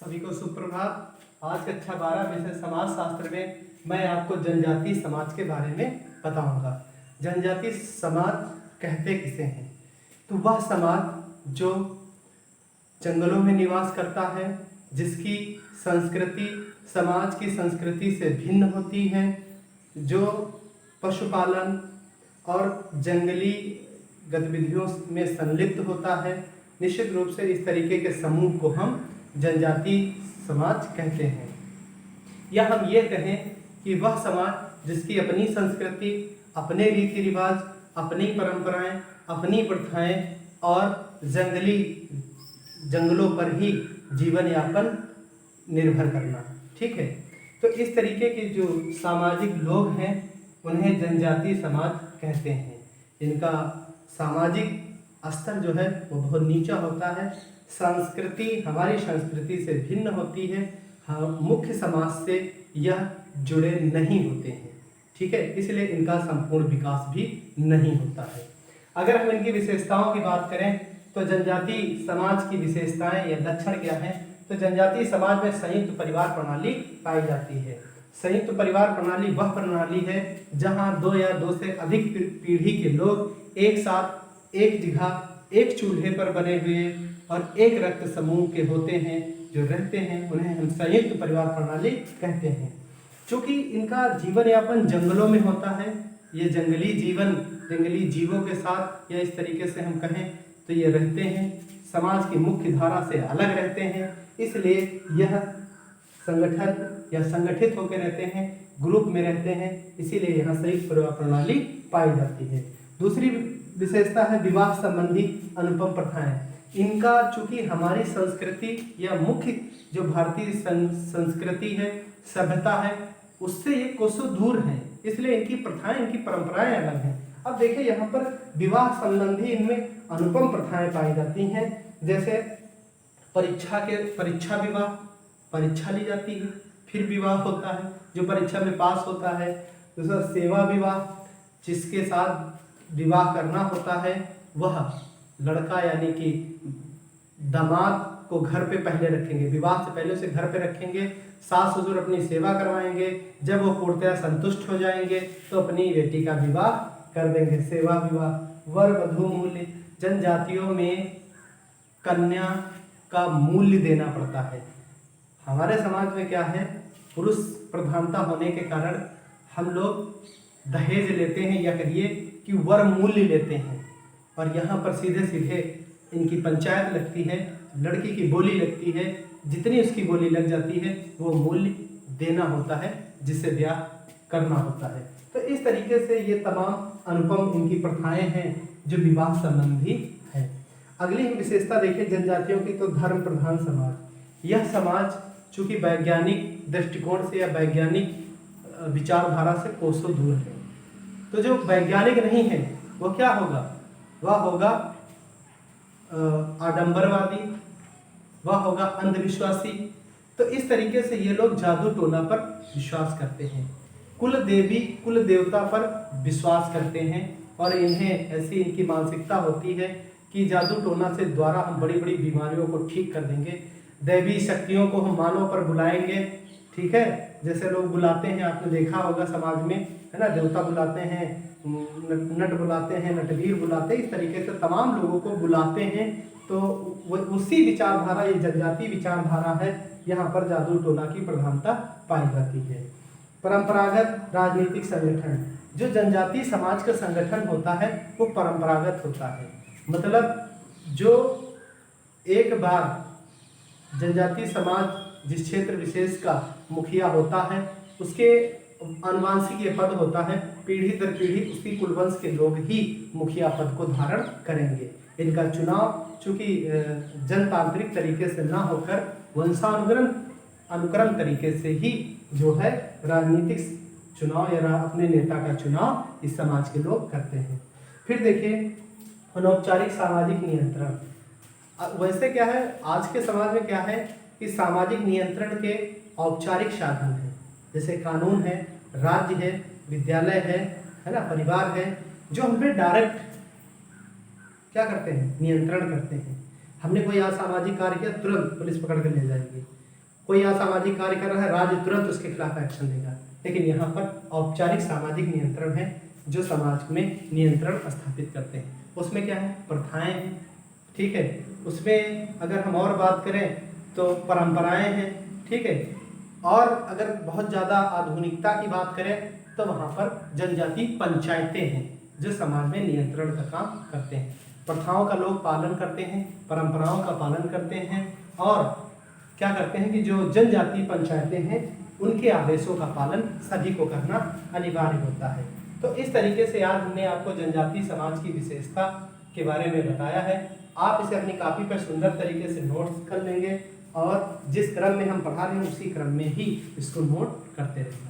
सभी को सुप्रभात। आज कक्षा 12 विषय समाज शास्त्र में मैं आपको जनजातीय समाज के बारे में बताऊंगा। जनजातीय समाज कहते किसे हैं? तो वह समाज जो जंगलों में निवास करता है, जिसकी संस्कृति समाज की संस्कृति से भिन्न होती है, जो पशुपालन और जंगली गतिविधियों में संलिप्त होता है। निश्चित रूप से इस तरीके के समूह को हम जनजातीय समाज कहते हैं। या हम ये कहें कि वह समाज जिसकी अपनी संस्कृति, अपने रीति रिवाज, अपनी परंपराएं, अपनी प्रथाएं और जंगलों पर ही जीवन यापन निर्भर करना। ठीक है, तो इस तरीके के जो सामाजिक लोग हैं उन्हें जनजातीय समाज कहते हैं। इनका सामाजिक स्तर जो है वो बहुत नीचा होता है। संस्कृति हमारी संस्कृति से भिन्न होती है। हम मुख्य समाज से यह जुड़े नहीं होते हैं। ठीक है, इसलिए इनका संपूर्ण विकास भी नहीं होता है। अगर हम इनकी विशेषताओं की बात करें तो जनजातीय समाज की विशेषताएं या लक्षण क्या हैं? तो जनजातीय समाज में संयुक्त परिवार प्रणाली पाई जाती है। संयुक्त परिवार प्रणाली वह प्रणाली है जहां दो या दो से अधिक पीढ़ी के लोग एक साथ एक जगह एक चूल्हे पर बने हुए और एक रक्त समूह के होते हैं, जो रहते हैं, उन्हें हम संयुक्त परिवार प्रणाली कहते हैं। चूँकि इनका जीवन यापन जंगलों में होता है, ये जंगली जीवों के साथ या इस तरीके से हम कहें तो ये रहते हैं, समाज की मुख्य धारा से अलग रहते हैं, इसलिए यह संगठन या संगठित होकर रहते हैं, ग्रुप में रहते हैं, इसीलिए यहाँ संयुक्त परिवार प्रणाली पाई जाती है। दूसरी विशेषता है विवाह संबंधी अनुपम प्रथाएं। इनका चूंकि हमारी संस्कृति या मुख्य जो भारतीय संस्कृति है, सभ्यता है, उससे ये कोसों दूर हैं, इसलिए इनकी प्रथाएं, इनकी परंपराएं अलग हैं। अब देखिए यहाँ पर विवाह संबंधी इनमें अनुपम प्रथाएं पाई जाती हैं। जैसे परीक्षा विवाह, परीक्षा ली जाती है फिर विवाह होता है जो परीक्षा में पास होता है। दूसरा सेवा विवाह, जिसके साथ विवाह करना होता है वह लड़का यानी कि दामाद को घर पे पहले रखेंगे, विवाह से पहले उसे घर पे रखेंगे, सास ससुर अपनी सेवा करवाएंगे, जब वो पूर्णतः संतुष्ट हो जाएंगे तो अपनी बेटी का विवाह कर देंगे, सेवा विवाह। वर वधू मूल्य, जनजातियों में कन्या का मूल्य देना पड़ता है। हमारे समाज में क्या है, पुरुष प्रधानता होने के कारण हम लोग दहेज लेते हैं या कहिए कि वर मूल्य लेते हैं, और यहाँ पर सीधे सीधे इनकी पंचायत लगती है, लड़की की बोली लगती है, जितनी उसकी बोली लग जाती है वो मूल्य देना होता है, जिससे ब्याह करना होता है। तो इस तरीके से ये तमाम अनुपम इनकी प्रथाएं हैं जो विवाह संबंधी है। अगली विशेषता देखिए जनजातियों की, तो धर्म प्रधान समाज। यह समाज चूंकि वैज्ञानिक दृष्टिकोण से या वैज्ञानिक विचारधारा से कोसों दूर है, तो जो वैज्ञानिक नहीं है वो क्या होगा, वह होगा आडंबरवादी, वह होगा अंधविश्वासी। तो इस तरीके से ये लोग जादू टोना पर विश्वास करते हैं, कुल देवी कुल देवता पर विश्वास करते हैं, और इन्हें ऐसी इनकी मानसिकता होती है कि जादू टोना से द्वारा हम बड़ी बड़ी बीमारियों को ठीक कर देंगे, दैवी शक्तियों को हम मानव पर बुलाएंगे। ठीक है, जैसे लोग बुलाते हैं, आपने देखा होगा समाज में, है ना, देवता बुलाते हैं, नट बुलाते हैं, नटवीर बुलाते हैं, इस तरीके से तमाम लोगों को बुलाते हैं। तो वो उसी विचारधारा, ये जनजातीय विचारधारा है, यहाँ पर जादू टोना की प्रधानता पाई जाती है। परंपरागत राजनीतिक संगठन, जो जनजातीय समाज का संगठन होता है वो परंपरागत होता है, मतलब जो एक बार जनजातीय समाज जिस क्षेत्र विशेष का मुखिया होता है उसके अनुवांशिक ये पद होता है, पीढ़ी दर पीढ़ी उसी कुलवंश के लोग ही मुखिया पद को धारण करेंगे। इनका चुनाव चूंकि जनतांत्रिक तरीके से ना होकर वंशानुक्रम तरीके से ही जो है राजनीतिक चुनाव या अपने नेता का चुनाव इस समाज के लोग करते हैं। फिर देखिए अनौपचारिक सामाजिक नियंत्रण। वैसे क्या है, आज के समाज में क्या है कि सामाजिक नियंत्रण के औपचारिक साधन हैं, जैसे कानून है, राज्य है, विद्यालय है ना, परिवार है, जो हम पे डायरेक्ट क्या करते हैं, नियंत्रण करते हैं। हमने कोई असामाजिक कार्य किया तुरंत पुलिस पकड़ कर ले जाएगी, कोई असामाजिक कार्य कर रहा है, राज्य तुरंत उसके खिलाफ एक्शन लेगा। लेकिन यहाँ पर औपचारिक सामाजिक नियंत्रण है जो समाज में नियंत्रण स्थापित करते हैं। उसमें क्या है, प्रथाएं हैं, ठीक है। उसमें अगर हम और बात करें तो परंपराएं हैं, ठीक है। और अगर बहुत ज़्यादा आधुनिकता की बात करें तो वहाँ पर जनजाति पंचायतें हैं जो समाज में नियंत्रण का काम करते हैं। प्रथाओं का लोग पालन करते हैं, परंपराओं का पालन करते हैं और क्या करते हैं कि जो जनजाति पंचायतें हैं उनके आदेशों का पालन सभी को करना अनिवार्य होता है। तो इस तरीके से आज हमने आपको जनजातीय समाज की विशेषता के बारे में बताया है। आप इसे अपनी कॉपी पर सुंदर तरीके से नोट्स कर लेंगे और जिस क्रम में हम पढ़ा रहे हैं उसी क्रम में ही इसको नोट करते रहेंगे।